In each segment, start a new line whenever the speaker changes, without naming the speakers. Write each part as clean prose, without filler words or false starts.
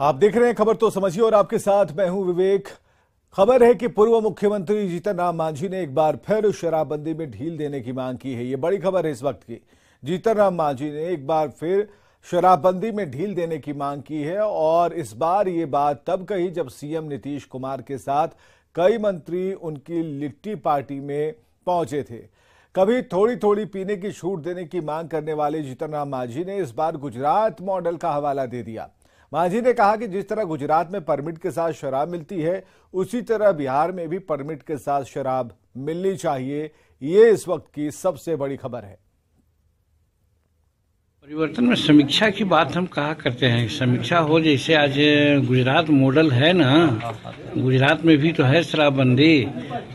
आप देख रहे हैं खबर तो समझिए और आपके साथ मैं हूं विवेक। खबर है कि पूर्व मुख्यमंत्री जीतन राम मांझी ने एक बार फिर शराबबंदी में ढील देने की मांग की है। ये बड़ी खबर है इस वक्त की। जीतन राम मांझी ने एक बार फिर शराबबंदी में ढील देने की मांग की है और इस बार ये बात तब कही जब सीएम नीतीश कुमार के साथ कई मंत्री उनकी लिट्टी पार्टी में पहुंचे थे। कभी थोड़ी थोड़ी पीने की छूट देने की मांग करने वाले जीतन राम मांझी ने इस बार गुजरात मॉडल का हवाला दे दिया। मांझी ने कहा कि जिस तरह गुजरात में परमिट के साथ शराब मिलती है, उसी तरह बिहार में भी परमिट के साथ शराब मिलनी चाहिए। ये इस वक्त की सबसे बड़ी खबर है।
परिवर्तन में समीक्षा की बात हम कहा करते हैं। समीक्षा हो, जैसे आज गुजरात मॉडल है ना, गुजरात में भी तो है शराबबंदी,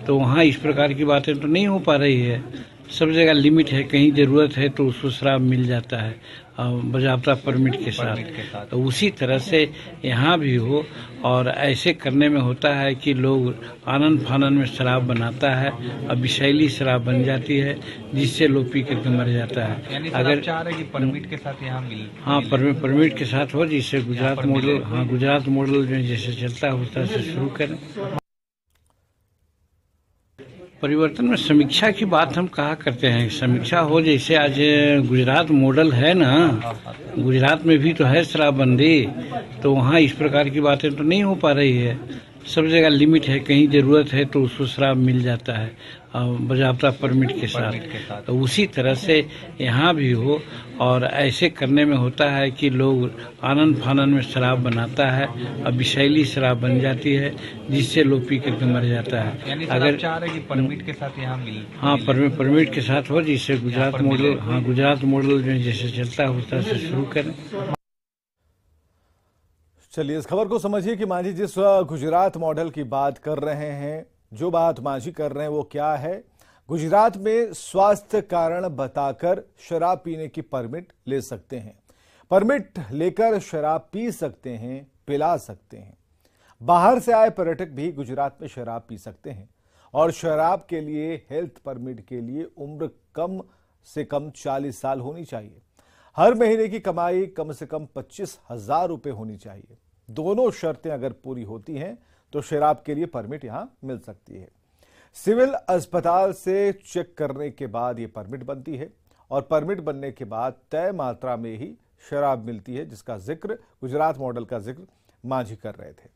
तो वहाँ इस प्रकार की बातें तो नहीं हो पा रही है। सब जगह लिमिट है, कहीं जरूरत है तो उसको शराब मिल जाता है बाज़ाब्ता परमिट के साथ। तो उसी तरह से यहाँ भी हो, और ऐसे करने में होता है कि लोग आनंद फानन में शराब बनाता है और विषैली शराब बन जाती है, जिससे लोग पी करके मर जाता है।
अगर चाह रहे कि परमिट के साथ यहाँ मिल,
हाँ, परमिट के साथ हो, जिससे गुजरात मॉडल, हाँ, गुजरात मॉडल में जैसे चलता है उस तरह से शुरू करें। परिवर्तन में समीक्षा की बात हम कहा करते हैं। समीक्षा हो, जैसे आज गुजरात मॉडल है ना, गुजरात में भी तो है शराबबंदी, तो वहाँ इस प्रकार की बातें तो नहीं हो पा रही है। सब जगह लिमिट है, कहीं जरूरत है तो उसको शराब मिल जाता है बाज़ाब्ता परमिट के साथ। तो उसी तरह से यहाँ भी हो, और ऐसे करने में होता है कि लोग आनंद फानन में शराब बनाता है और विषैली शराब बन जाती है, जिससे लोग पी करके मर जाता है।
अगर चाह रहे कि परमिट के साथ यहाँ मिल,
हाँ, परमिट के साथ हो, जिससे गुजरात मॉडल, हाँ, गुजरात मॉडल में जैसे चलता है उस तरह से शुरू करें।
चलिए इस खबर को समझिए कि मांझी जिस गुजरात मॉडल की बात कर रहे हैं, जो बात मांझी कर रहे हैं वो क्या है। गुजरात में स्वास्थ्य कारण बताकर शराब पीने की परमिट ले सकते हैं। परमिट लेकर शराब पी सकते हैं, पिला सकते हैं। बाहर से आए पर्यटक भी गुजरात में शराब पी सकते हैं और शराब के लिए हेल्थ परमिट के लिए उम्र कम से कम 40 साल होनी चाहिए। हर महीने की कमाई कम से कम 25,000 रुपए होनी चाहिए। दोनों शर्तें अगर पूरी होती हैं तो शराब के लिए परमिट यहां मिल सकती है। सिविल अस्पताल से चेक करने के बाद यह परमिट बनती है और परमिट बनने के बाद तय मात्रा में ही शराब मिलती है, जिसका जिक्र, गुजरात मॉडल का जिक्र मांझी कर रहे थे।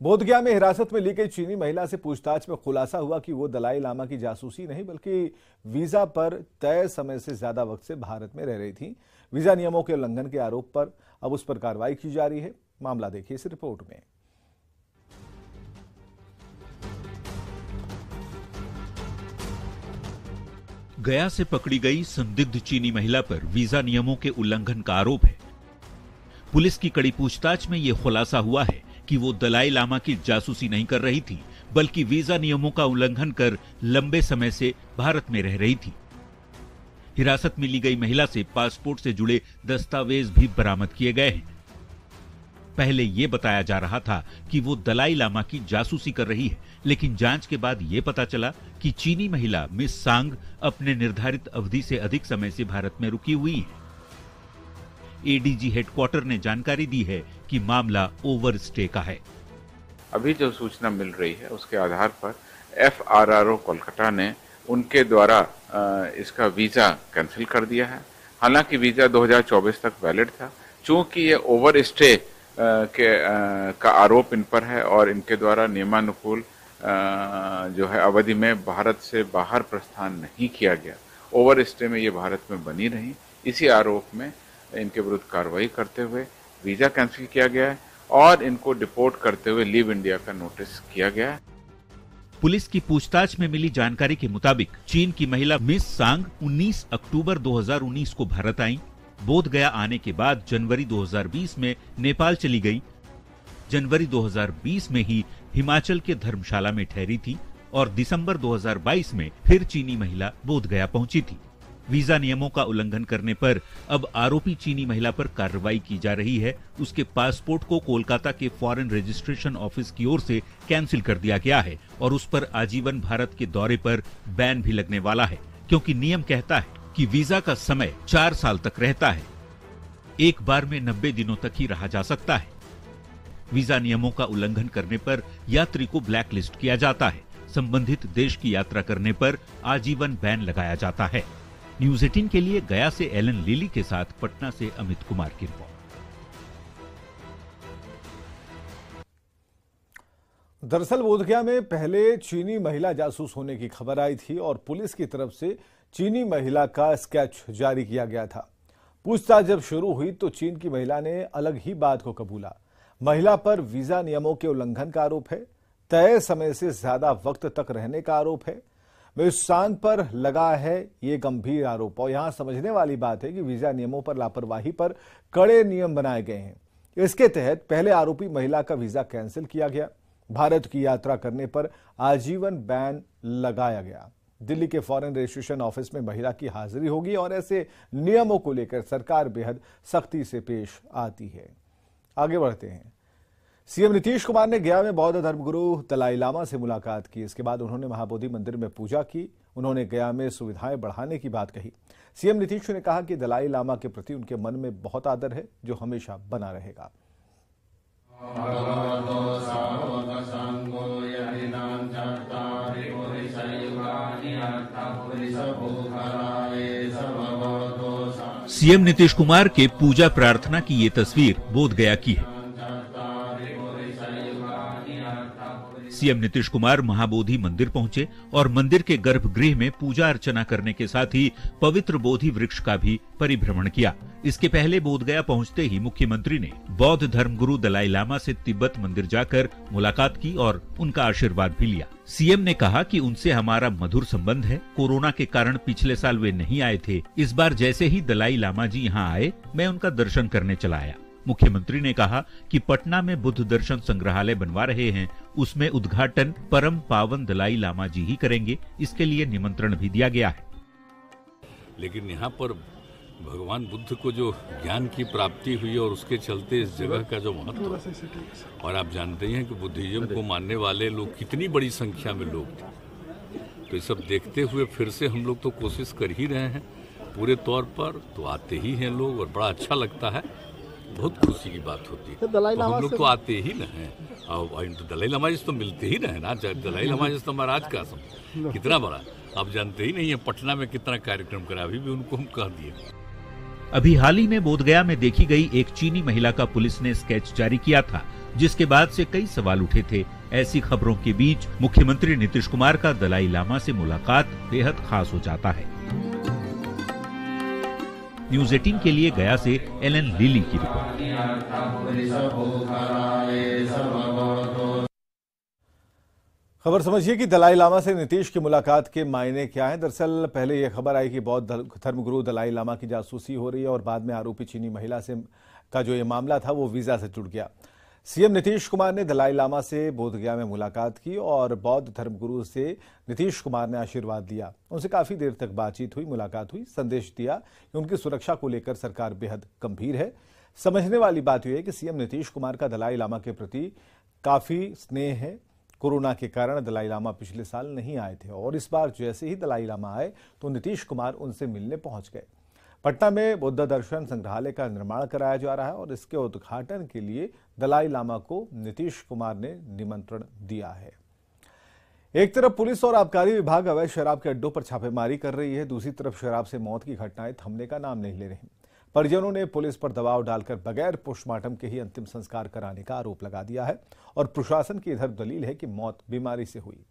बोधगया में हिरासत में ली गई चीनी महिला से पूछताछ में खुलासा हुआ कि वो दलाई लामा की जासूसी नहीं बल्कि वीजा पर तय समय से ज्यादा वक्त से भारत में रह रही थी। वीजा नियमों के उल्लंघन के आरोप पर अब उस पर कार्रवाई की जा रही है। मामला देखिए इस रिपोर्ट में।
गया से पकड़ी गई संदिग्ध चीनी महिला पर वीजा नियमों के उल्लंघन का आरोप है। पुलिस की कड़ी पूछताछ में यह खुलासा हुआ है कि वो दलाई लामा की जासूसी नहीं कर रही थी, बल्कि वीजा नियमों का उल्लंघन कर लंबे समय से भारत में रह रही थी। हिरासत में ली गई महिला से पासपोर्ट से जुड़े दस्तावेज भी बरामद किए गए हैं। पहले यह बताया जा रहा था कि वो दलाई लामा की जासूसी कर रही है, लेकिन जांच के बाद यह पता चला कि चीनी महिला मिस सांग अपने निर्धारित अवधि से अधिक समय से भारत में रुकी हुई है। एडीजी हेडक्वार्टर ने जानकारी दी है कि मामला ओवरस्टे का है।
अभी जो सूचना मिल रही है उसके आधार पर FRRO कोलकाता ने उनके द्वारा इसका वीजा कैंसिल कर दिया है। हालांकि वीजा 2024 तक वैलिड था। चूंकि ये ओवरस्टे का आरोप इन पर है और इनके द्वारा नियमानुकूल जो है अवधि में भारत से बाहर प्रस्थान नहीं किया गया, ओवरस्टे में ये भारत में बनी रही, इसी आरोप में इनके विरुद्ध कार्रवाई करते हुए वीजा कैंसिल किया गया है और इनको डिपोर्ट करते हुए लीव इंडिया का नोटिस किया गया है।
पुलिस की पूछताछ में मिली जानकारी के मुताबिक चीन की महिला मिस सांग 19 अक्टूबर 2019 को भारत आई। बोधगया आने के बाद जनवरी 2020 में नेपाल चली गई। जनवरी 2020 में ही हिमाचल के धर्मशाला में ठहरी थी और दिसंबर 2022 में फिर चीनी महिला बोधगया पहुंची थी। वीजा नियमों का उल्लंघन करने पर अब आरोपी चीनी महिला पर कार्रवाई की जा रही है। उसके पासपोर्ट को कोलकाता के फॉरेन रजिस्ट्रेशन ऑफिस की ओर से कैंसिल कर दिया गया है और उस पर आजीवन भारत के दौरे पर बैन भी लगने वाला है, क्योंकि नियम कहता है कि वीजा का समय 4 साल तक रहता है। एक बार में 90 दिनों तक ही रहा जा सकता है। वीजा नियमों का उल्लंघन करने पर यात्री को ब्लैक लिस्ट किया जाता है। संबंधित देश की यात्रा करने पर आजीवन बैन लगाया जाता है। न्यूज 18 के लिए गया से एलन लिली के साथ पटना से अमित कुमार की रिपोर्ट।
दरअसल बोधगया में पहले चीनी महिला जासूस होने की खबर आई थी और पुलिस की तरफ से चीनी महिला का स्केच जारी किया गया था। पूछताछ जब शुरू हुई तो चीन की महिला ने अलग ही बात को कबूला। महिला पर वीजा नियमों के उल्लंघन का आरोप है, तय समय से ज्यादा वक्त तक रहने का आरोप है। इस स्थान पर लगा है ये गंभीर आरोप और यहां समझने वाली बात है कि वीजा नियमों पर लापरवाही पर कड़े नियम बनाए गए हैं। इसके तहत पहले आरोपी महिला का वीजा कैंसिल किया गया। भारत की यात्रा करने पर आजीवन बैन लगाया गया। दिल्ली के फॉरेन रजिस्ट्रेशन ऑफिस में महिला की हाजिरी होगी और ऐसे नियमों को लेकर सरकार बेहद सख्ती से पेश आती है। आगे बढ़ते हैं। सीएम नीतीश कुमार ने गया में बौद्ध धर्मगुरु दलाई लामा से मुलाकात की। इसके बाद उन्होंने महाबोधि मंदिर में पूजा की। उन्होंने गया में सुविधाएं बढ़ाने की बात कही। सीएम नीतीश ने कहा कि दलाई लामा के प्रति उनके मन में बहुत आदर है, जो हमेशा बना रहेगा।
सीएम नीतीश कुमार के पूजा प्रार्थना की ये तस्वीर बोधगया की है। सीएम नीतीश कुमार महाबोधि मंदिर पहुंचे और मंदिर के गर्भगृह में पूजा अर्चना करने के साथ ही पवित्र बोधि वृक्ष का भी परिभ्रमण किया। इसके पहले बोधगया पहुंचते ही मुख्यमंत्री ने बौद्ध धर्मगुरु दलाई लामा से तिब्बत मंदिर जाकर मुलाकात की और उनका आशीर्वाद भी लिया। सीएम ने कहा कि उनसे हमारा मधुर संबंध है। कोरोना के कारण पिछले साल वे नहीं आए थे। इस बार जैसे ही दलाई लामा जी यहाँ आए, मैं उनका दर्शन करने चला आया। मुख्यमंत्री ने कहा कि पटना में बुद्ध दर्शन संग्रहालय बनवा रहे हैं, उसमें उद्घाटन परम पावन दलाई लामा जी ही करेंगे। इसके लिए निमंत्रण भी दिया गया है।
लेकिन यहाँ पर भगवान बुद्ध को जो ज्ञान की प्राप्ति हुई और उसके चलते इस जगह का जो महत्व, और आप जानते हैं कि बुद्धिज्म को मानने वाले लोग कितनी बड़ी संख्या में लोग थे। तो ये सब देखते हुए फिर से हम लोग तो कोशिश कर ही रहे हैं पूरे तौर पर, तो आते ही हैं लोग और बड़ा अच्छा लगता है। बहुत खुशी की बात होती है। तो हम लोग तो आते ही न हैं और दलाई लामा जी तो मिलते ही रहे ना। दलाई लामा जी तो महाराज का आश्रम कितना बड़ा, आप जानते ही नहीं है पटना में कितना कार्यक्रम करा, अभी भी उनको हम कह दिए।
अभी हाल ही में बोधगया में देखी गई एक चीनी महिला का पुलिस ने स्केच जारी किया था, जिसके बाद से कई सवाल उठे थे। ऐसी खबरों के बीच मुख्यमंत्री नीतीश कुमार का दलाई लामा से मुलाकात बेहद खास हो जाता है। न्यूज 18 के लिए गया से एलन लिली की रिपोर्ट।
खबर समझिए कि दलाई लामा से नीतीश की मुलाकात के मायने क्या हैं। दरअसल पहले यह खबर आई कि बौद्ध धर्मगुरु दलाई लामा की जासूसी हो रही है और बाद में आरोपी चीनी महिला से का जो ये मामला था वो वीजा से जुड़ गया। सीएम नीतीश कुमार ने दलाई लामा से बोधगया में मुलाकात की और बौद्ध धर्मगुरु से नीतीश कुमार ने आशीर्वाद लिया। उनसे काफी देर तक बातचीत हुई, मुलाकात हुई। संदेश दिया कि उनकी सुरक्षा को लेकर सरकार बेहद गंभीर है। समझने वाली बात यह है कि सीएम नीतीश कुमार का दलाई लामा के प्रति काफी स्नेह है। कोरोना के कारण दलाई लामा पिछले साल नहीं आए थे और इस बार जैसे ही दलाई लामा आए तो नीतीश कुमार उनसे मिलने पहुंच गए। पटना में बुद्ध दर्शन संग्रहालय का निर्माण कराया जा रहा है और इसके उद्घाटन के लिए दलाई लामा को नीतीश कुमार ने निमंत्रण दिया है। एक तरफ पुलिस और आबकारी विभाग अवैध शराब के अड्डों पर छापेमारी कर रही है, दूसरी तरफ शराब से मौत की घटनाएं थमने का नाम नहीं ले रही। परिजनों ने पुलिस पर दबाव डालकर बगैर पोस्टमार्टम के ही अंतिम संस्कार कराने का आरोप लगा दिया है और प्रशासन की इधर दलील है कि मौत बीमारी से हुई।